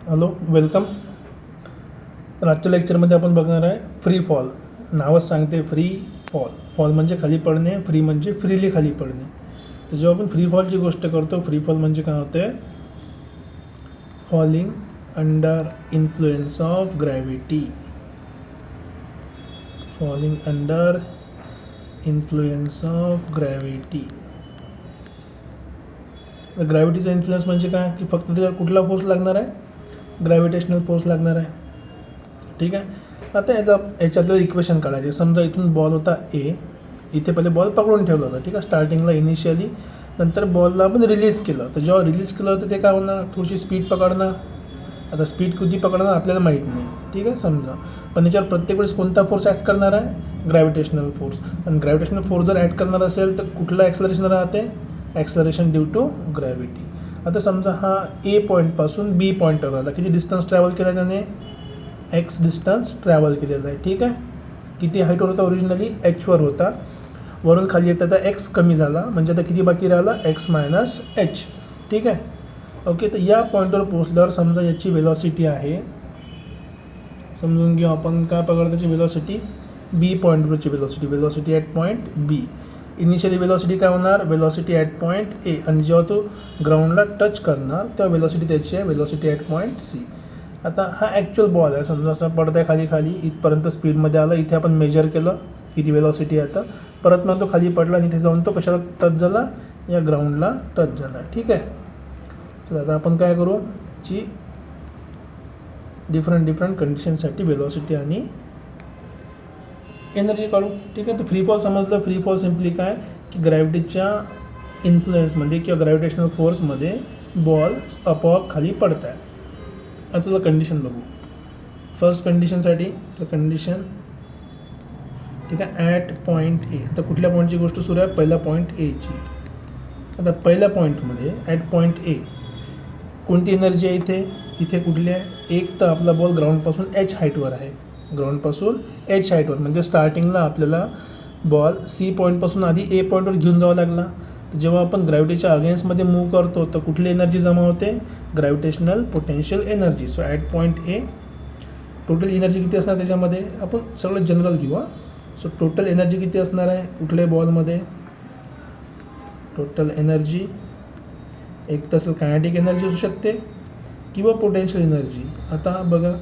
Hello, welcome. तर आजच्या लेक्चरमध्ये आपण बघणार आहे फ्री फॉल. नावच सांगते फ्री फॉल. फॉल म्हणजे खाली पडणे, फ्री म्हणजे फ्रीली खाली पडणे. तर जेव्हा आपण फ्री फॉलची गोष्ट करतो, फ्री फॉल म्हणजे काय होते? Falling under influence of gravity. Falling under influence of gravity. ग्रॅव्हिटीचा इन्फ्लुएन्स म्हणजे काय की फक्त त्याच्यावर कुठला फोर्स लागणार आहे? ग्रॅव्हिटेशनल फोर्स लागणार आहे. ठीक आहे. आता याच्यातलं इक्वेशन काढायचे. समजा इथून बॉल होता ए, इथे पहिले बॉल पकडून ठेवला होता. ठीक आहे, स्टार्टिंगला इनिशियली. नंतर बॉलला आपण रिलीज केलं. तर जेव्हा रिलीज केलं होतं ते काय होणार? थोडीशी स्पीड पकडणार. आता स्पीड किती पकडणार आपल्याला माहीत नाही. ठीक आहे, समजा. पण याच्यावर प्रत्येक वेळेस कोणता फोर्स ॲड करणार आहे? Gravitational force. आणि ग्रॅव्हिटेशनल फोर्स जर ॲड करणार असेल तर कुठलं ॲक्सलरेशन राहते? Acceleration due to gravity. आता समजा हा ए पॉईंटपासून बी पॉईंटवर आला. किती डिस्टन्स ट्रॅव्हल केला त्याने? एक्स डिस्टन्स ट्रॅव्हल केलेला आहे. ठीक आहे. किती हाईटवर होता? ओरिजिनली एचवर होता. वरून खाली येतं आता एक्स कमी झाला, म्हणजे आता किती बाकी राहिला? X minus H. ठीक आहे. ओके. तर या पॉईंटवर पोहोचल्यावर समजा याची वेलॉसिटी आहे, समजून घेऊ आपण काय पकडतो त्याची वेलॉसिटी? बी पॉईंटवरची velocity at point B. Initially velocity काय होणार? Velocity at point A. आणि जेव्हा तो ग्राउंडला टच करणार तेव्हा वेलॉसिटी त्याची आहे वेलॉसिटी ॲट पॉईंट सी. आता हा ॲक्च्युअल बॉल आहे. समजा असा पडत आहे खाली इथपर्यंत स्पीडमध्ये आला. इथे आपण मेजर केलं किती वेलॉसिटी आहे. आता परत मग तो खाली पडला आणि इथे जाऊन तो कशाला टच झाला? या ग्राउंडला टच झाला. ठीक आहे. चला आता आपण काय करू? ची डिफरंट कंडिशनसाठी वेलॉसिटी आणि एनर्जी काढू. ठीक आहे. तर फ्री फॉल समजलं. फ्री फॉल सिम्पली काय की ग्रॅव्हिटीच्या इन्फ्लुएन्समध्ये किंवा ग्रॅव्हिटेशनल फोर्समध्ये बॉल आपोआप खाली पडत आहे. आता तुला कंडिशन बघू. फर्स्ट कंडिशनसाठी कंडिशन, ठीक आहे, ॲट पॉईंट ए. आता कुठल्या पॉईंटची गोष्ट सुरू आहे? पहिल्या पॉईंट एची. आता पहिल्या पॉईंटमध्ये ॲट पॉईंट ए कोणती एनर्जी आहे? इथे कुठली आहे? एक तर आपला बॉल ग्राउंडपासून एच हाईटवर आहे. ग्राउंडपासून एच हाईटवर म्हणजे स्टार्टिंगला आपल्याला बॉल सी पॉईंटपासून आधी ए पॉईंटवर घेऊन जावं लागला. तर जेव्हा आपण ग्रॅव्हिटीच्या अगेन्स्टमध्ये मूव्ह करतो तर कुठली एनर्जी जमा होते? Gravitational potential energy. So at point A total energy किती असणार त्याच्यामध्ये? आपण सगळं जनरल घेऊ. सो टोटल एनर्जी किती असणार आहे कुठल्या बॉलमध्ये? टोटल एनर्जी एक तर असेल कायनेटिक एनर्जी असू शकते किंवा पोटेन्शियल एनर्जी. आता बघा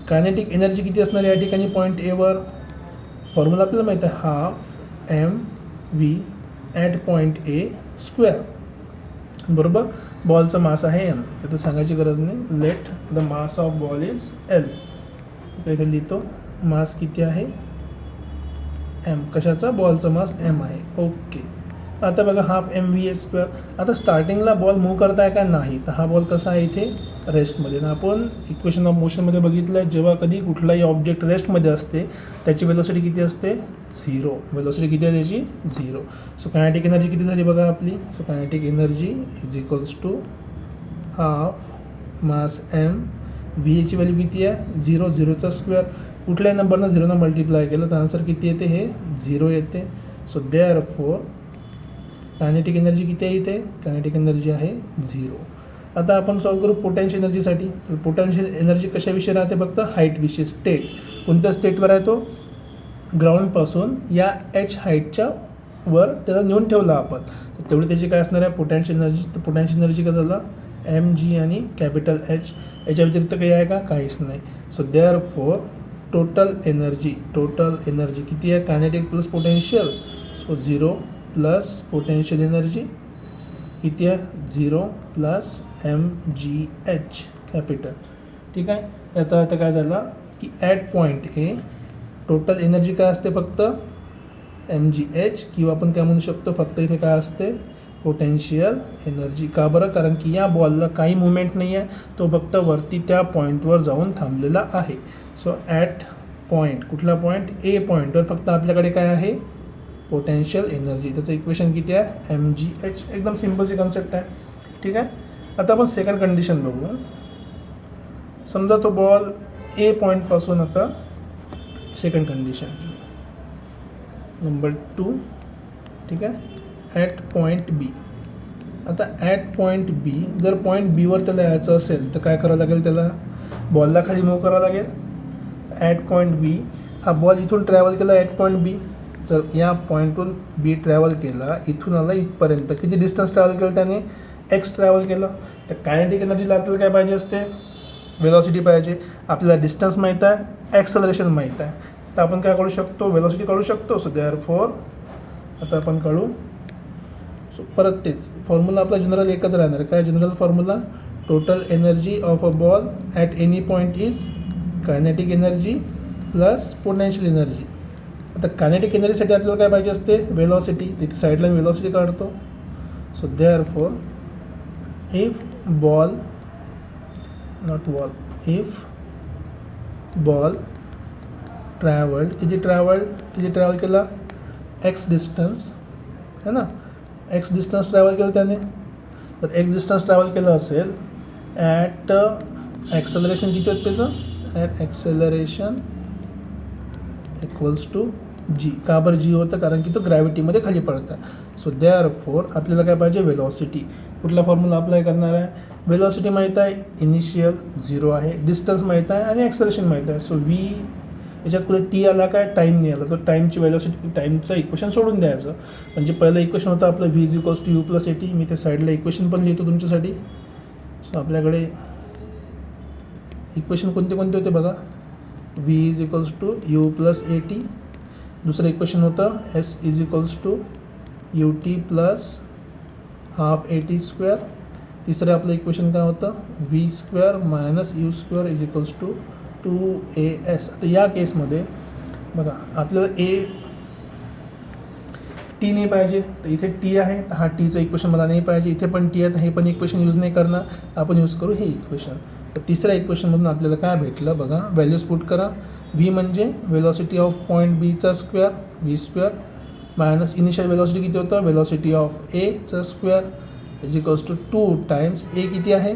कायनेटिक एनर्जी किती असणार या ठिकाणी पॉईंट एवर? फॉर्म्युला आपल्याला माहीत आहे, half M V at point A square. बरोबर. बॉलचा मास आहे एम. तर सांगायची गरज नाही. Let the mass of ball is L. इथे लिहितो मास किती आहे? एम. कशाचा? बॉलचा मास एम आहे. ओके. आता बघा half M V A square. आता स्टार्टिंगला बॉल मूव्ह करताय का? नाही. तर हा बॉल कसा आहे? इथे रेस्टमध्ये. ना आपण इक्वेशन ऑफ मोशनमध्ये बघितलं आहे, जेव्हा कधी कुठलाही ऑब्जेक्ट रेस्टमध्ये असते त्याची वेलॉसिटी किती असते? 0. वेलॉसिटी किती आहे त्याची? 0. सो कायनेटिक एनर्जी किती झाली बघा आपली? So kinetic energy is equals to half mass M V एची व्हॅल्यू किती आहे? 0. 0चा स्क्वेअर. कुठल्याही नंबरनं 0नं मल्टिप्लाय केलं तर आन्सर किती येते? हे 0 येते. सो देअरफॉर कायनेटिक एनर्जी किती आहे इथे? कायनेटिक एनर्जी आहे 0. आता आपण सॉल्व करू पोटेन्शियल एनर्जीसाठी. तर पोटेन्शियल एनर्जी कशाविषयी राहते? फक्त हाईटविषयी. स्टेट कोणत्या स्टेटवर आहे तो? ग्राउंडपासून या एच हाईटच्या वर त्याला नेऊन ठेवला आपण. तर तेवढी त्याची काय असणार आहे? Potential energy. तर पोटेन्शियल एनर्जी काय झालं? एम जी आणि कॅपिटल एच. याच्या व्यतिरिक्त काही आहे का? काहीच नाही. सो देअरफॉर टोटल एनर्जी किती आहे? Kinetic plus potential. So 0 plus potential energy किती आहे? 0 plus M G H capital. ठीक आहे. याचा अर्थ काय झाला की at point A total energy काय असते? फक्त एम जी एच, किंवा आपण काय म्हणू शकतो फक्त इथे काय असते? Potential energy. का बरं? कारण की या बॉलला काही मुवमेंट नाही आहे. तो फक्त वरती त्या पॉईंटवर जाऊन थांबलेला आहे. सो ॲट पॉईंट, कुठला पॉईंट? ए पॉईंटवर फक्त आपल्याकडे काय आहे? Potential energy. त्याचं इक्वेशन किती आहे? M G H. एकदम सिम्पलची कन्सेप्ट आहे. ठीक आहे. आता आपण सेकंड कंडिशन बघू. समजा तो बॉल ए पॉईंटपासून, आता सेकंड कंडिशन नंबर 2, ठीक आहे, ॲट पॉईंट बी. आता ॲट पॉईंट बी, जर पॉईंट बीवर त्याला यायचं असेल तर काय करावं लागेल, त्याला बॉलला खाली मूव्ह करावं लागेल. ॲट पॉईंट बी, हा बॉल इथून ट्रॅव्हल केला ॲट पॉईंट बी, जर या पॉईंटवरून बी ट्रॅव्हल केला, इथून आला इथपर्यंत, किती डिस्टन्स ट्रॅव्हल केलं त्याने, एक्स ट्रॅव्हल केलं. तर कायनेटिक एनर्जीला आपल्याला काय पाहिजे असते, वेलॉसिटी पाहिजे. आपल्याला डिस्टन्स माहीत आहे, ॲक्सलरेशन माहीत आहे, तर आपण काय काढू शकतो, वेलॉसिटी काढू शकतो. सो देअरफॉर आता आपण काढू. सो परत तेच फॉर्म्युला आपला जनरल एकच राहणार. काय general formula, total energy of a ball at any point is kinetic energy plus potential energy. आता कायनेटिक एनर्जीसाठी आपल्याला काय पाहिजे असते, वेलॉसिटी. तिथे साईडला मी वेलॉसिटी काढतो. So therefore if ball if ball travelled, किती ट्रॅव्हल केला, एक्स डिस्टन्स है ना, एक्स डिस्टन्स ट्रॅव्हल केलं त्याने. तर एक्स डिस्टन्स ट्रॅव्हल केलं असेल ॲट ॲक्सेलरेशन किती होतं त्याचं, ॲट ॲक्सेलरेशन इक्वल्स टू जी. का बरं जी होतं, कारण की तो ग्रॅव्हिटीमध्ये खाली पडत आहे. सो देअरफॉर आपल्याला काय पाहिजे, वेलॉसिटी. कुठला फॉर्म्युला अप्लाय करणार आहे, वेलॉसिटी माहीत आहे, इनिशियल 0 आहे, डिस्टन्स माहीत आहे आणि ॲक्सेलरेशन माहीत आहे. सो व्ही, याच्यात कुठे टी आला काय, टाईम नाही आला, तो टाईमची वेलॉसिटी, टाईमचं इक्वेशन सोडून द्यायचं. म्हणजे पहिलं इक्वेशन होतं आपलं v is equals to you plus A t. मी ते साईडला इक्वेशन पण लिहितो तुमच्यासाठी. सो आपल्याकडे इक्वेशन कोणते होते बघा, V is equals to you plus A T. दुसरं इक्वेशन होतं S is equals to U T plus half A T square. तिसरं आपलं इक्वेशन काय होतं, V square minus U square is equals to 2as. आता या केसमध्ये बघा आपल्याला टी नाही पाहिजे, तर इथे टी आहे, तर हा टीचं इक्वेशन मला नाही पाहिजे. इथे पण टी आहे, तर हे पण इक्वेशन यूज नाही करणार, आपण यूज करू हे इक्वेशन. तर तिसऱ्या इक्वेशनमधून आपल्याला काय भेटलं बघा, व्हॅल्यूज पुट करा. व्ही म्हणजे वेलॉसिटी ऑफ पॉईंट बीचा square, v square minus initial velocity किती होतं, वेलॉसिटी ऑफ एचा square is equals to 2 times a किती आहे,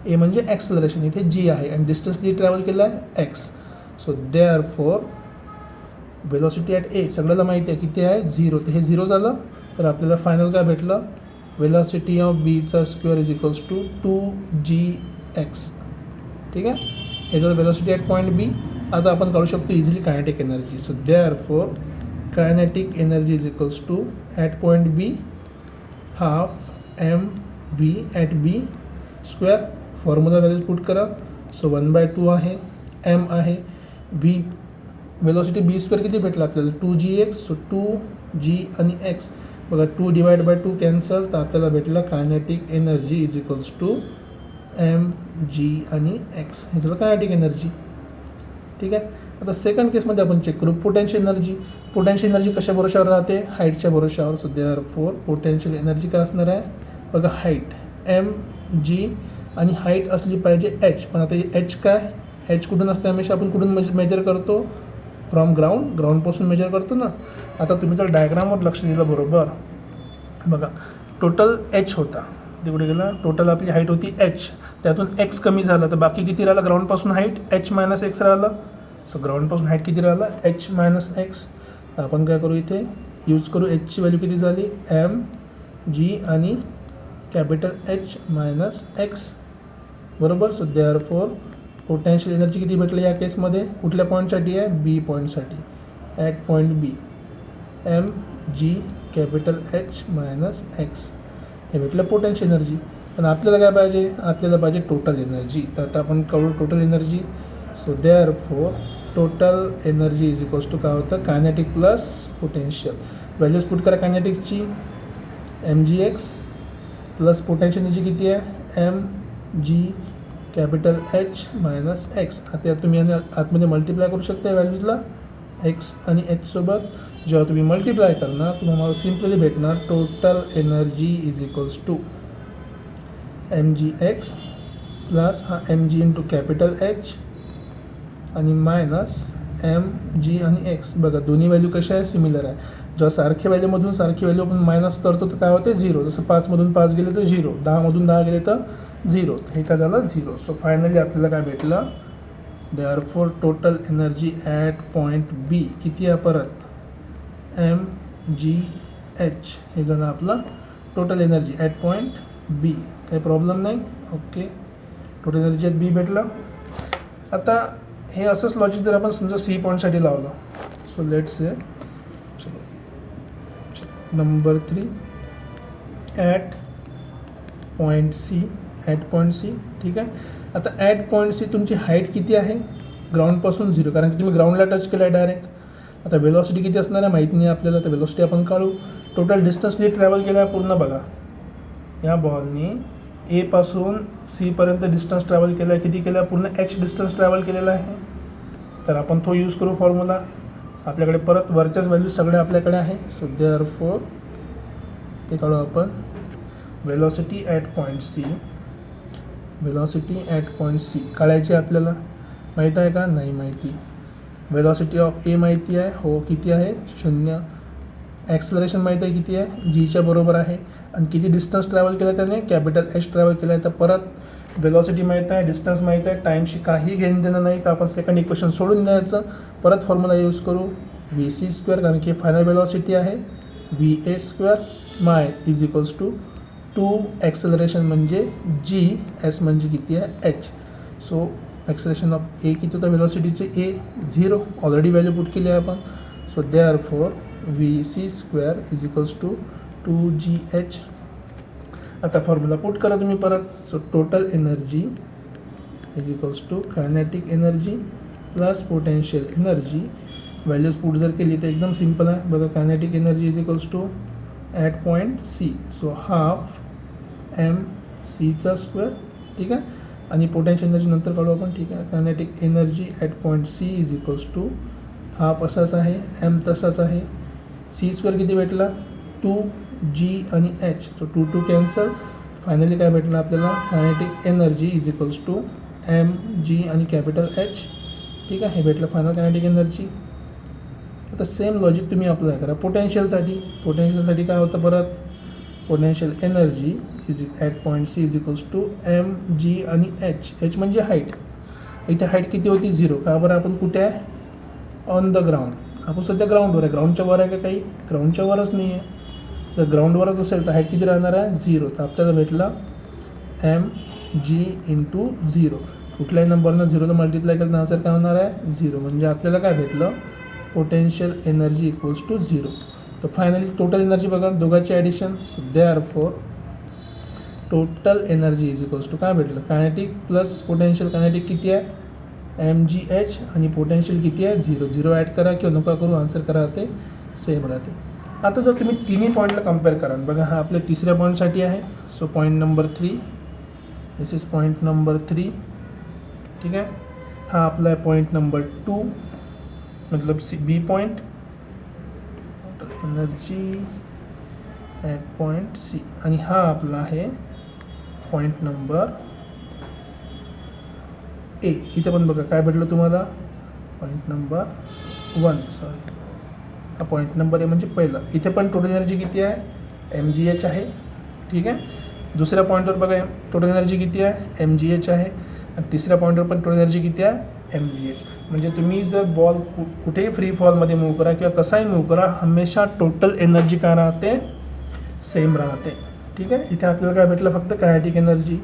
ए म्हणजे ॲक्सेलरेशन, इथे जी आहे, आणि डिस्टन्स किती ट्रॅव्हल केला आहे, x. So therefore velocity at A सगळ्याला माहिती आहे किती आहे, 0. तर हे 0 झालं, तर आपल्याला फायनल काय भेटलं, वेलॉसिटी ऑफ बीचा square is equals to 2gx. ठीक आहे, हे झालं वेलॉसिटी ॲट पॉईंट बी. आता आपण काढू शकतो easily kinetic energy. So therefore kinetic energy is equals to at point B half M V at B square. Formula values put करा. सो 1/2 आहे, एम आहे, व्ही वेलॉसिटी बी स्क्वेअर किती भेटला आपल्याला, 2gx. सो 2g आणि x बघा, 2/2 cancel, तर आपल्याला भेटलं kinetic energy is equals to mg आणि x. हे झालं कायनेटिक एनर्जी. ठीक आहे, आता सेकंड केसमध्ये आपण चेक करू पोटेन्शियल एनर्जी. पोटेन्शियल एनर्जी कशा भरोशावर राहते, हाईटच्या भरोशावर. सो देअरफॉर पोटेन्शियल एनर्जी काय असणार आहे बघा, हाईट mg आणि हाईट असली पाहिजे h. पण आता h काय, h कुठून असते, हमेशा आपण कुठून मेजर करतो, फ्रॉम ग्राउंडपासून मेजर करतो ना. आता तुम्ही जर डायग्रामवर लक्ष दिलं बरोबर बघा, टोटल h होता, तिकडे गेला, टोटल आपली हाईट होती h, त्यातून x कमी झालं, तर बाकी किती राहिलं, ग्राउंडपासून हाईट h मायनस x राहिलं. सो ग्राउंडपासून हाईट किती राहिलं, h मायनस x. आपण काय करू, इथे यूज करू, hची व्हॅल्यू किती झाली, mg आणि कॅपिटल H मायनस x बरोबर. सो देअरफॉर पोटेन्शियल एनर्जी किती भेटलं या केसमध्ये, कुठल्या पॉईंटसाठी आहे, बी पॉईंटसाठी, at point B mg capital H minus x. हे भेटलं पोटेन्शियल एनर्जी. पण आपल्याला काय पाहिजे, आपल्याला पाहिजे टोटल एनर्जी. तर आता आपण करू total energy. So therefore total energy is equals to काय होतं, kinetic plus potential. Values put करा कायनेटिकची, mgx प्लस पोटेन्शियल एनर्जी किती आहे, mg capital H minus x. आता तुम्ही आतमध्ये मल्टिप्लाय करू शकता व्हॅल्यूजला x आणि h सोबत. जेव्हा तुम्ही मल्टिप्लाय करणार तुम्हाला सिम्पली भेटणार total energy is equals to mgx plus हा mg इंटू कॅपिटल H आणि मायनस mg आणि x. बघा दोन्ही व्हॅल्यू कशा आहे, सिमिलर आहे. जेव्हा सारख्या व्हॅल्यूमधून सारखी व्हॅल्यू आपण मायनस करतो तर काय होते, 0. जसं 5मधून 5 गेले तर 0, 10मधून 10 गेले तर 0. हे काय झालं, 0. सो फायनली आपल्याला काय भेटलं, therefore total energy at point B किती आहे परत, mgh. हे झालं आपलं total energy at point B, काही प्रॉब्लेम नाही. Okay, total energy at B भेटलं. आता हे असंच लॉजिक जर आपण समजा सी पॉईंटसाठी लावलं, so let's say number 3 at point C, at point C. ठीक आहे. आता ॲट पॉईंट सी तुमची हाईट किती आहे ग्राउंडपासून 0, कारण की तुम्ही ग्राउंडला टच केलं आहे डायरेक्ट. आता वेलॉसिटी किती असणार आहे माहीत नाही आपल्याला, तर वेलॉसिटी आपण काढू. टोटल डिस्टन्स किती ट्रॅव्हल केला आहे पूर्ण बघा, या बॉलने एपासून सीपर्यंत डिस्टन्स ट्रॅव्हल केला आहे. किती केला आहे पूर्ण एच डिस्टन्स ट्रॅव्हल केलेला आहे. तर आपण तो यूज करू फॉर्म्युला. आपल्याकडे परत वरच्याच व्हॅल्यू सगळे आपल्याकडे आहे. सो देअरफॉर ते काढू आपण. Velocity at point C, velocity at point C काढायची आपल्याला. माहीत आहे का? नाही माहिती. वेलॉसिटी ऑफ ए माहिती आहे, हो किती आहे 0. ॲक्सलरेशन माहीत आहे किती आहे, जीच्या बरोबर आहे. आणि किती डिस्टन्स ट्रॅव्हल केलं त्याने, कॅपिटल एच ट्रॅव्हल केलं आहे. तर परत वेलॉसिटी माहीत आहे, डिस्टन्स माहीत आहे, टाईमशी काही घेणं देणं नाही. तर आपण सेकंड इक्वेशन सोडून द्यायचं, परत फॉर्म्युला यूज करू व्ही सी स्क्वेअर, कारण की फायनल वेलॉसिटी आहे V A square my is equals to 2 acceleration म्हणजे जी, एस म्हणजे किती आहे H. So acceleration of A किती होतं वेलॉसिटीचे, ए 0, ऑलरेडी व्हॅल्यू पुट केली आहे आपण. So therefore V C square is equals to 2gh. आता फॉर्म्युला पुट करा तुम्ही परत. So total energy is equals to kinetic energy plus potential energy. Values put जर केली तर एकदम सिम्पल आहे बघा. Kinetic energy is equals to at point C, so half M सीचा स्क्वेअर. ठीक आहे. आणि पोटेन्शियल एनर्जी नंतर काढू आपण. ठीक आहे. Kinetic energy at point C is equals to half असाच आहे, एम तसाच आहे. सी स्क्वेअर किती भेटला 2g आणि एच, सो 2 2 कॅन्सल. फायनली काय भेटलं आपल्याला, kinetic energy is equals to M G आणि कॅपिटल एच. ठीक आहे. हे भेटलं फायनल कायनेटिक एनर्जी. आता सेम लॉजिक तुम्ही अप्लाय करा पोटेन्शियलसाठी. पोटेन्शियलसाठी काय होतं परत, potential energy is at point C is equals to M G आणि एच. एच म्हणजे हाईट. इथे हाईट किती होती 0, का बरं आपण कुठे आहे ऑन द ग्राउंड. आपण सध्या ग्राउंडवर आहे. ग्राउंडच्या वर आहे का काही, ग्राउंडच्या वरच नाही आहे. जर ग्राउंडवरच असेल तर हाईट किती राहणार आहे 0. तर आपल्याला भेटला एम जी इंटू 0. कुठल्याही नंबरनं 0नं मल्टिप्लाय केलं तर आन्सर काय होणार आहे 0. म्हणजे आपल्याला काय भेटलं, पोटेन्शियल एनर्जी इक्वल्स टू 0. तर फायनली टोटल एनर्जी बघा दोघांची addition. So therefore total energy is equals to काय भेटलं, कायनेटिक प्लस पोटेन्शियल. कायनेटिक किती आहे एम जी एच आणि पोटेन्शियल किती आहे 0. 0 ॲड करा किंवा नका करू, आन्सर करा ते सेम राहते. आता जर तुम्ही तिन्ही पॉईंटला कम्पेअर कराल बघा, हा आपल्या तिसऱ्या पॉईंटसाठी आहे. So point number 3, this is point number 3. ठीक आहे. हा आपला आहे पॉईंट नंबर 2, मतलब C B point. Total energy at point C. आणि हा आपला आहे पॉईंट नंबर ए. इथे पण बघा काय भेटलं तुम्हाला, पॉईंट नंबर 1, सॉरी हा पॉईंट नंबर ए म्हणजे पहिला. इथे पण टोटल एनर्जी किती आहे एम जी एच आहे. ठीक आहे. दुसऱ्या पॉईंटवर बघा टोटल एनर्जी किती आहे एम जी एच आहे. आणि तिसऱ्या पॉईंटवर पण टोटल एनर्जी किती आहे एम जी एच. म्हणजे तुम्ही जर बॉल कुठेही फ्री फॉलमध्ये मूव्ह करा किंवा कसाही मूव्ह करा, हमेशा टोटल एनर्जी काय राहते सेम राहते. ठीक आहे. इथे आपल्याला काय भेटलं फक्त कायनेटिक एनर्जी.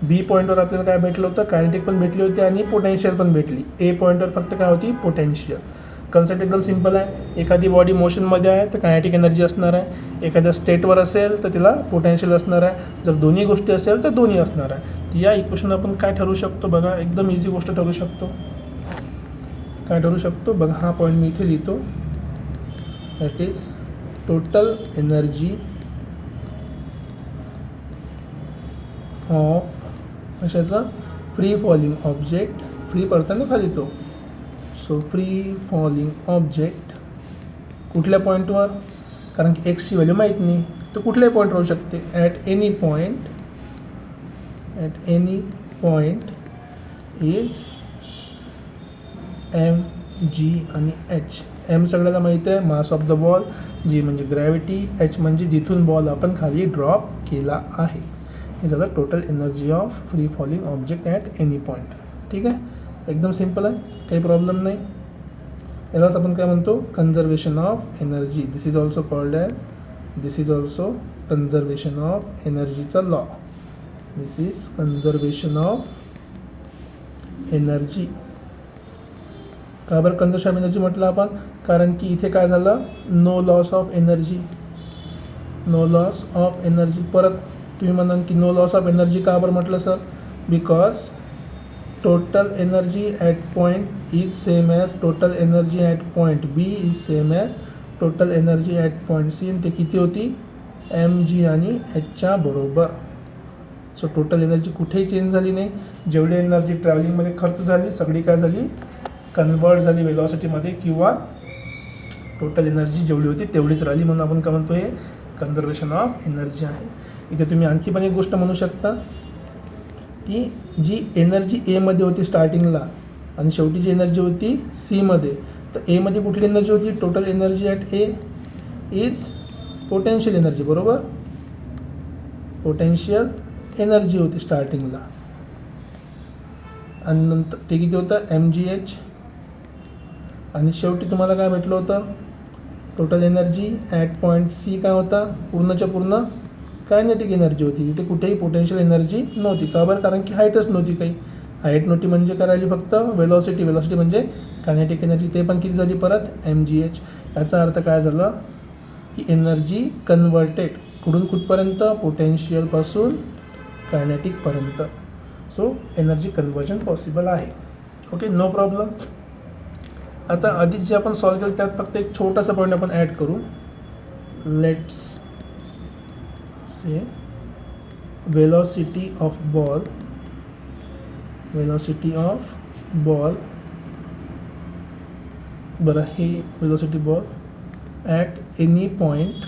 बी पॉईंटवर आपल्याला काय भेटलं होतं, कायनेटिक पण भेटली होती आणि पोटेन्शियल पण भेटली. ए पॉईंटवर फक्त काय होती पोटेन्शियल. कन्सेप्ट एकदम सिम्पल आहे. एखादी बॉडी मोशनमध्ये आहे तर कायनेटिक एनर्जी असणार आहे, एखाद्या स्टेटवर असेल तर तिला पोटेन्शियल असणार आहे, जर दोन्ही गोष्टी असेल तर दोन्ही असणार आहे. तर या इक्वेशन आपण काय ठरवू शकतो बघा, एकदम इझी गोष्ट ठरवू शकतो. काय ठरवू शकतो बघा, हा पॉईंट मी इथे लिहितो. That is total energy of कशाचा, फ्री फॉलिंग ऑब्जेक्ट. फ्री पडताना खाली तो. सो फ्री फॉलिंग ऑब्जेक्ट कुठल्या पॉईंटवर, कारण की एक्सची व्हॅल्यू माहीत नाही, तर कुठल्याही पॉईंट राहू शकते. At any point, at any point is M G आणि एच. एम सगळ्याला माहीत आहे mass of the ball, G म्हणजे ग्रॅव्हिटी, एच म्हणजे जिथून बॉल आपण खाली ड्रॉप केला आहे. हे झालं total energy of free falling object at any point. ठीक आहे. एकदम सिम्पल आहे, काही प्रॉब्लेम नाही. यालाच आपण काय म्हणतो, conservation of energy. This is also called as, this is also conservation of एनर्जीचा law. This is conservation of energy. का बरं कन्झर्वेशन ऑफ एनर्जी म्हटलं आपण? कारण की इथे काय झालं, no loss of energy. No loss of energy. परत तुम्ही म्हणाल की नो लॉस ऑफ एनर्जी का बरं म्हटलं sir? Because total energy at point is same as total energy at point B is same as total energy at point C. ते किती होती? mg आणि hच्या बरोबर. सो टोटल एनर्जी कुठेही चेंज झाली नाही. जेवढी एनर्जी ट्रॅव्हलिंगमध्ये खर्च झाली सगळी काय झाली, कन्वर्ट झाली वेलॉसिटीमध्ये, किंवा टोटल एनर्जी जेवढी होती तेवढीच राहिली. म्हणून आपण काय म्हणतो, हे कन्झर्वेशन ऑफ एनर्जी आहे. इथे तुम्ही आणखी पण एक गोष्ट म्हणू शकता की जी एनर्जी एमध्ये होती स्टार्टिंगला आणि शेवटी जी एनर्जी होती सीमध्ये, तर एमध्ये कुठली एनर्जी होती? Total energy at a is potential energy. बरोबर, पोटेन्शियल एनर्जी होती स्टार्टिंगला. आणि नंतर ते किती होतं? mgh. आणि शेवटी तुम्हाला काय भेटलं होतं? Total energy at point C काय होता? पूर्णच्या पूर्ण कायनेटिक एनर्जी होती. तिथे कुठेही पोटेन्शियल एनर्जी नव्हती. का बरं? कारण की हाईटच नव्हती काही. हाईट नव्हती म्हणजे काय राहिली? फक्त वेलॉसिटी. वेलॉसिटी म्हणजे कायनेटिक एनर्जी. ते पण किती झाली परत? mgh. याचा अर्थ काय झालं की एनर्जी कन्वर्टेड कुठून कुठपर्यंत? पोटेन्शियलपासून कायनेटिकपर्यंत. सो एनर्जी कन्वर्जन पॉसिबल आहे. Okay, no problem. आता आधी जे आपण सॉल्व केलं त्यात फक्त एक छोटासा पॉईंट आपण ॲड करू. Let's say velocity of ball, velocity of ball, बरं हे velocity ball at any point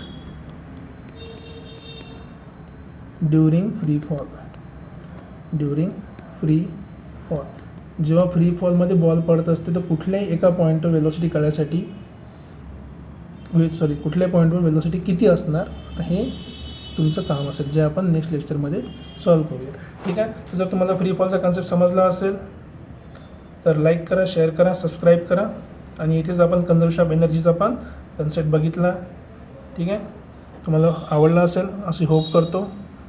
during free fall. During free fall, जेव्हा फ्री फॉलमध्ये बॉल पडत असते तर कुठल्याही एका पॉईंटवर वेलॉसिटी काढण्यासाठी कुठल्याही पॉईंटवर वेलॉसिटी किती असणार, आता हे तुमचं काम असेल जे आपण नेक्स्ट लेक्चरमध्ये सॉल्व करूया. ठीक आहे. तर जर तुम्हाला फ्री फॉलचा कन्सेप्ट समजला असेल तर लाईक करा, शेअर करा, सबस्क्राईब करा. आणि इथेच आपण कन्झर्वेशन ऑफ एनर्जीचा पण कन्सेप्ट बघितला. ठीक आहे. तुम्हाला आवडला असेल अशी होप करतो.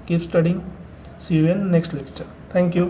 Keep studying. See you in next lecture. Thank you.